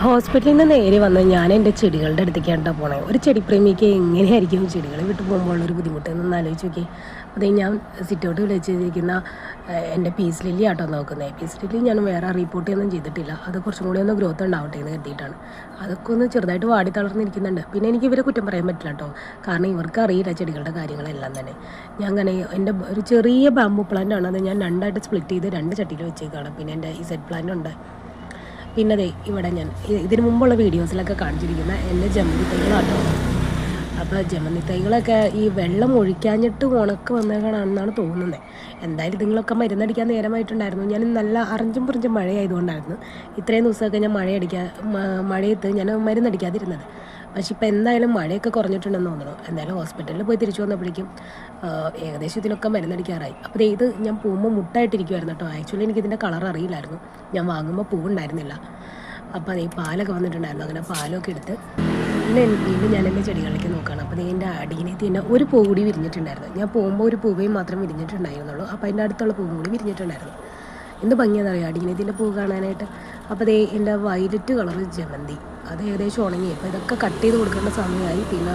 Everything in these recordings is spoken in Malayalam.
ഹോസ്പിറ്റലിൽ നിന്ന് നേരെ വന്ന് ഞാൻ എൻ്റെ ചെടികളുടെ അടുത്തേക്കാണ് പോണേ. ഒരു ചെടിപ്രേമിക്ക് എങ്ങനെയായിരിക്കും ചെടികൾ വിട്ടു പോകുമ്പോഴുള്ളൊരു ബുദ്ധിമുട്ട് എന്നൊന്ന് ആലോചിച്ച് നോക്കി. അതേ ഞാൻ സിറ്റൗട്ട് വിളിച്ചിരിക്കുന്ന എൻ്റെ പീസ് ലില്ലി ആട്ടോ നോക്കുന്നത്. പീസ് ലില്ലി ഞാൻ വേറെ റിപ്പോർട്ടൊന്നും ചെയ്തിട്ടില്ല. അത് കുറച്ചും കൂടി ഒന്ന് ഗ്രോത്ത് ഉണ്ടാവട്ടെ എന്ന് കരുതിയിട്ടാണ്. അതൊക്കെ ഒന്ന് ചെറുതായിട്ട് വാടി തളർന്നിരിക്കുന്നുണ്ട്. പിന്നെ എനിക്ക് ഇവരെ കുറ്റം പറയാൻ പറ്റില്ല കേട്ടോ, കാരണം ഇവർക്ക് അറിയില്ല ചെടികളുടെ കാര്യങ്ങളെല്ലാം തന്നെ. ഞാൻ അങ്ങനെ എൻ്റെ ഒരു ചെറിയ ബാമ്പു പ്ലാന്റ് ആണ്, അത് ഞാൻ രണ്ടായിട്ട് സ്പ്ലിറ്റ് ചെയ്ത് രണ്ട് ചട്ടിയിൽ വെച്ചേക്കാണ്. പിന്നെ എൻ്റെ ഈ സെറ്റ് പ്ലാന്റ് ഉണ്ട്. പിന്നെ ദേ ഇവിടെ ഞാൻ ഇതിന് മുമ്പുള്ള വീഡിയോസിലൊക്കെ കാണിച്ചിരിക്കുന്ന എൻ്റെ ജമന്തി തൈകളാട്ടോ. അപ്പോൾ ജമന്തി തൈകളൊക്കെ ഈ വെള്ളം ഒഴിക്കാഞ്ഞിട്ട് ഉണക്ക് വന്നേക്കണമെന്നാണ് തോന്നുന്നത്. എന്തായാലും ഇതുങ്ങളൊക്കെ മരുന്നടിക്കാൻ നേരമായിട്ടുണ്ടായിരുന്നു. ഞാൻ നല്ല അറിഞ്ചും പുറിഞ്ചും മഴയായതുകൊണ്ടായിരുന്നു ഇത്രയും ദിവസമൊക്കെ ഞാൻ മഴയത്ത് ഞാൻ മരുന്നടിക്കാതിരുന്നത്. പക്ഷെ ഇപ്പം എന്തായാലും മഴയൊക്കെ കുറഞ്ഞിട്ടുണ്ടെന്ന് തോന്നുന്നു. എന്തായാലും ഹോസ്പിറ്റലിൽ പോയി തിരിച്ചു വന്നപ്പോഴേക്കും ഏകദേശം ഇതിലൊക്കെ മരുന്നടിക്കാറായി. അപ്പോൾ ഇത് ഞാൻ പൂവുമ്പോൾ മുട്ടായിട്ടിരിക്കുമായിരുന്നു കേട്ടോ. ആക്ച്വലി എനിക്കിതിൻ്റെ കളർ അറിയില്ലായിരുന്നു. ഞാൻ വാങ്ങുമ്പോൾ പൂവുണ്ടായിരുന്നില്ല. അപ്പോൾ ഈ പാലൊക്കെ വന്നിട്ടുണ്ടായിരുന്നു. അങ്ങനെ പാലൊക്കെ എടുത്ത് പിന്നെ വീണ്ടും ഞാൻ എൻ്റെ ചെടികളിലേക്ക് നോക്കുകയാണ്. അപ്പോൾ ഇതിൻ്റെ അടിയിലേക്ക് തന്നെ ഒരു പൂ കൂടി വിരിഞ്ഞിട്ടുണ്ടായിരുന്നു. ഞാൻ പോകുമ്പോൾ ഒരു പൂവയും മാത്രം വിരിഞ്ഞിട്ടുണ്ടായിരുന്നുള്ളൂ. അപ്പോൾ അതിൻ്റെ അടുത്തുള്ള പൂവും കൂടി വിരിഞ്ഞിട്ടുണ്ടായിരുന്നു. എന്ത് ഭംഗിയാണെന്നറിയാം അടിയിനത്തിൻ്റെ പൂ കാണാനായിട്ട്. അപ്പോൾ ദേ എൻ്റെ വയലറ്റ് കളർ ജമന്തി അത് ഏകദേശം ഉണങ്ങി. അപ്പോൾ ഇതൊക്കെ കട്ട് ചെയ്ത് കൊടുക്കേണ്ട സമയമായി. പിന്നെ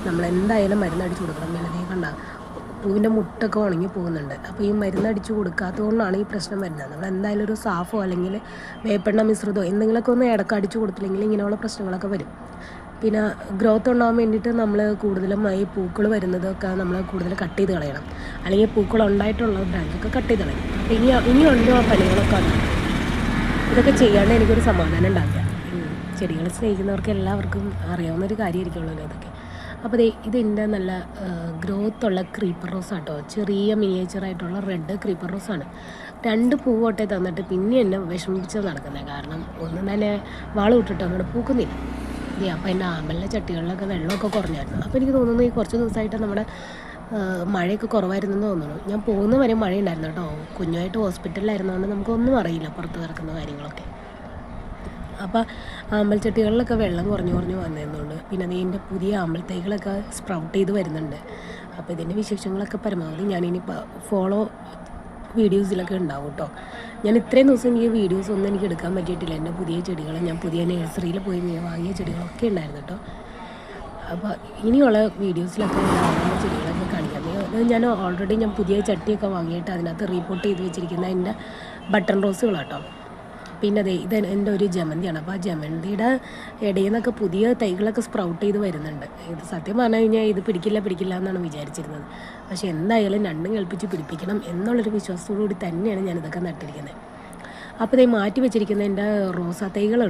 നമ്മൾ എന്തായാലും മരുന്നടിച്ച് കൊടുക്കണം. പിന്നെ അതേ കണ്ട പൂവിൻ്റെ മുട്ടൊക്കെ ഉണങ്ങി പോകുന്നുണ്ട്. അപ്പോൾ ഈ മരുന്നടിച്ച് കൊടുക്കാത്തതുകൊണ്ടാണ് ഈ പ്രശ്നം വരുന്നത്. നമ്മൾ എന്തായാലും ഒരു സാഫോ അല്ലെങ്കിൽ വേപ്പെണ്ണ മിശ്രിതമോ എന്തെങ്കിലുമൊക്കെ ഒന്ന് ഇടയ്ക്ക് അടിച്ച് കൊടുത്തില്ലെങ്കിൽ ഇങ്ങനെയുള്ള പ്രശ്നങ്ങളൊക്കെ വരും. പിന്നെ ഗ്രോത്ത് ഉണ്ടാകാൻ വേണ്ടിയിട്ട് നമ്മൾ കൂടുതലും ഈ പൂക്കൾ വരുന്നതൊക്കെ നമ്മൾ കൂടുതൽ കട്ട് ചെയ്ത് കളയണം. അല്ലെങ്കിൽ പൂക്കൾ ഉണ്ടായിട്ടുള്ള ബ്രാഞ്ചൊക്കെ കട്ട് ചെയ്ത് കളയണം. അപ്പോൾ ഇനിയുണ്ടോ ആ പണികളൊക്കെ ഉണ്ട്. ഇതൊക്കെ ചെയ്യാണ്ട് എനിക്കൊരു സമാധാനം ഉണ്ടാവില്ല. ചെടികൾ സ്നേഹിക്കുന്നവർക്ക് എല്ലാവർക്കും അറിയാവുന്നൊരു കാര്യമായിരിക്കുമല്ലോ ഇതൊക്കെ. അപ്പോൾ ഇതിൻ്റെ നല്ല ഗ്രോത്തുള്ള ക്രീപ്പർ റോസാട്ടോ. ചെറിയ മിനിയേച്ചറായിട്ടുള്ള റെഡ് ക്രീപ്പർ റോസാണ്. 2 പൂവോട്ടെ തന്നിട്ട് പിന്നെ എന്നെ വിഷമിപ്പിച്ച് നടക്കുന്നത്. കാരണം ഒന്നും തന്നെ വാള് വിട്ടിട്ട് അങ്ങോട്ട് പൂക്കുന്നില്ല. അപ്പോൾ എൻ്റെ ആമ്പലിൻ്റെ ചട്ടികളിലൊക്കെ വെള്ളമൊക്കെ കുറഞ്ഞായിരുന്നു. അപ്പോൾ എനിക്ക് തോന്നുന്നു ഈ കുറച്ച് ദിവസമായിട്ട് നമ്മുടെ മഴയൊക്കെ കുറവായിരുന്നെന്ന് തോന്നുന്നു. ഞാൻ പോകുന്ന വരെ മഴയുണ്ടായിരുന്നു കേട്ടോ. കുഞ്ഞുമായിട്ട് ഹോസ്പിറ്റലിലായിരുന്നതുകൊണ്ട് നമുക്കൊന്നും അറിയില്ല പുറത്ത് കിടക്കുന്ന കാര്യങ്ങളൊക്കെ. അപ്പോൾ ആമ്പൽച്ചട്ടികളിലൊക്കെ വെള്ളം കുറഞ്ഞു വന്നതുകൊണ്ട് പിന്നെ അതിൻ്റെ പുതിയ ആമ്പൽ തൈകളൊക്കെ സ്പ്രൗട്ട് ചെയ്ത് വരുന്നുണ്ട്. അപ്പോൾ ഇതിൻ്റെ വിശേഷങ്ങളൊക്കെ പരമാവധി ഞാനിനി ഫോളോ വീഡിയോസിലൊക്കെ ഉണ്ടാവും കേട്ടോ. ഞാൻ ഇത്രയും ദിവസം എനിക്ക് വീഡിയോസ് ഒന്നും എനിക്ക് എടുക്കാൻ പറ്റിയിട്ടില്ല. എൻ്റെ പുതിയ ചെടികൾ ഞാൻ പുതിയ നഴ്സറിയിൽ പോയി വാങ്ങിയ ചെടികളൊക്കെ ഉണ്ടായിരുന്നു കേട്ടോ. അപ്പോൾ ഇനിയുള്ള വീഡിയോസിലൊക്കെ ചെടികളൊക്കെ കാണിക്കാം. ഞാൻ ഓൾറെഡി പുതിയ ചട്ടിയൊക്കെ വാങ്ങിയിട്ട് അതിനകത്ത് റീപോർട്ട് ചെയ്ത് വെച്ചിരിക്കുന്ന എൻ്റെ ബട്ടൺ റോസുകളാട്ടോ. പിന്നെ ഇത് എൻ്റെ ഒരു ജമന്തിയാണ്. അപ്പോൾ ആ ജമന്തിയുടെ ഇടയിൽ നിന്നൊക്കെ പുതിയ തൈകളൊക്കെ സ്പ്രൗട്ട് ചെയ്ത് വരുന്നുണ്ട്. ഇത് സത്യം പറഞ്ഞു കഴിഞ്ഞാൽ ഇത് പിടിക്കില്ല എന്നാണ് വിചാരിച്ചിരുന്നത്. പക്ഷേ എന്തായാലും രണ്ടും കൽപ്പിച്ച് പിടിപ്പിക്കണം എന്നുള്ളൊരു വിശ്വാസത്തോടു കൂടി തന്നെയാണ് ഞാനിതൊക്കെ നട്ടിരിക്കുന്നത്. അപ്പോൾ മാറ്റി വെച്ചിരിക്കുന്ന എൻ്റെ റോസാ തൈകൾ